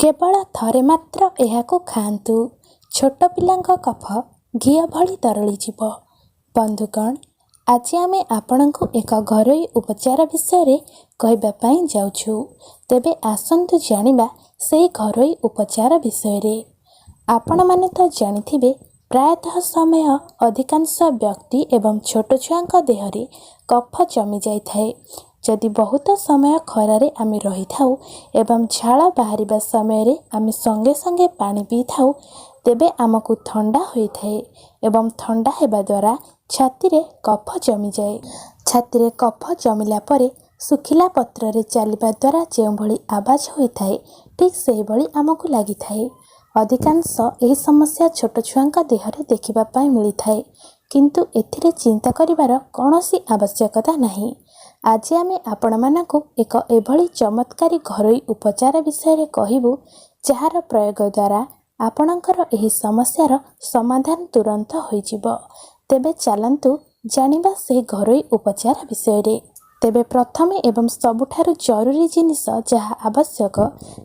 केवल थरे मात्र एहाकु खाआंतु। छोट पिलांक कफ घीआ भली तरळीजिव। बंधुगण, आज आमे आपणଙ୍କୁ एक घरोई उपचार विषय कहबा पई जाउछु। तेबे आसंतु जानिबा सेही घरोई उपचार विषय। आपण माने तो जानिथिबे प्रायतः समय अधिकांश व्यक्ति एवं छोट छुआंक देहरे कफ जमी जाई थाए। जदि बहुत समय खरारे आमे रही थाउ एवं झाड़ बाहरिबा समय रे आमे संगे संगे पानी पी थाउ, तेबे आमको ठंडा होई थाए एवं ठंडा हेबा द्वारा छाती रे कफ जमी जाए। छाती रे कफ जमिला परे सुखिला पत्र रे चलिबा द्वारा जे भली आवाज होई थाए, ठीक सेही भली आमको लागि थाए। अधिकांश एही समस्या छोट छुआंक देहरे देखिबा पई मिली थाए, किंतु एथिरे चिंता करिवार कोनोसी आवश्यकता नाही। आज आमे आपण मानकु एक एभली चमत्कारी घरोई उपचार विषय कहिबु, जहार प्रयोग द्वारा आपणकर एही समस्यार समाधान तुरंत होइजिव। तेबे चलंतु जानिबा से घरोई उपचार विषय। तेबे प्रथमे एवं सबुठारु जरूरी जिनिस जहा आवश्यक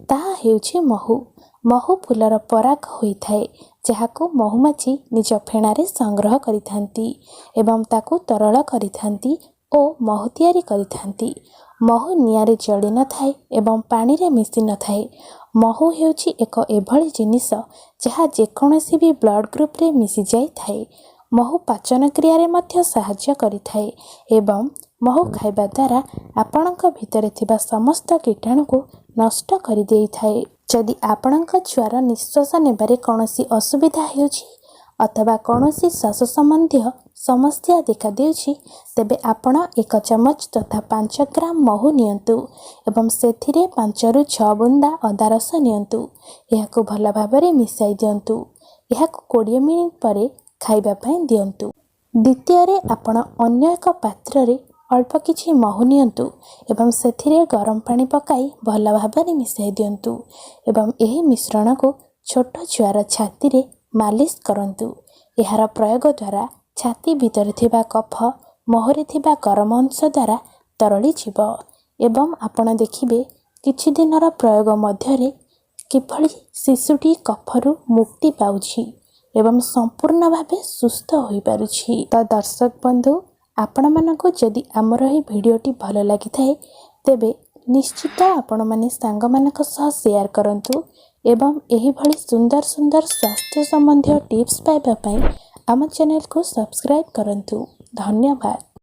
ताहा हेउछि महू। महू फूलर पराग होई थाए, जहाकु महुमाछी निज फेणारे संग्रह करिथांती एवं ताकु तरल करिथांती ओ महू तैयारी करिथांती। महू नियारे जड़ी न थाए एवं पानी रे मिसी न थाए। महू हेउछि एक एभली जिनिस जहा जेकोनोसी भी ब्लड ग्रुप रे मिसी जाई थाए। महू पाचन क्रिया रे मध्य सहाय्य करिथाए एवं महू खाइबा द्वारा आपणक भितरे थिबा समस्त कीटाणु को नष्ट करि देई थाए। जदि आपणक छुआर निश्वास नेबारे कोनोसी असुविधा हेउछि अथवा कोनोसी श्वास संबंधी समस्या देखा देउछि, तेबे आपण 1 चमच तथा 5 ग्राम महू नियंतु एवं सेथिरे 5 रु 6 बुंदा अदा रस नियंतु। एहाकु भला भाबरे मिसाई दियंतु। एहाकु 20 मिनिट परे खाइबा पई दियंतु। द्वितीय रे आपण अन्य एक पात्र रे अल्प किछि महू नियंतु एवं सेथिरे गरम पानी पकाई भला भाबरे मिसाई दियंतु एवं एही मिश्रण को छोट छुआर छाती रे मालिश करंतु। एहार प्रयोग द्वारा छाती भीतर थिबा कफ महरे थिबा गरम अंश द्वारा तरली जीव एवं आपण देखिबे किछि दिनर प्रयोग मध्यरे किभली शिशुटी कफरु मुक्ति पाउछि एवं संपूर्ण भावे सुस्थ होई पारुछि। तो दर्शक बंधु, आपण मानकु जदि आमर ही भिडियोटी भल लागि थाए, तेबे निश्चित आपण माने सांग मानक सह शेयर करंतु एवं एही भली सुंदर सुंदर स्वास्थ्य संबंधी टिप्स पाइबा पई आम चैनल को सब्सक्राइब करंतु। धन्यवाद।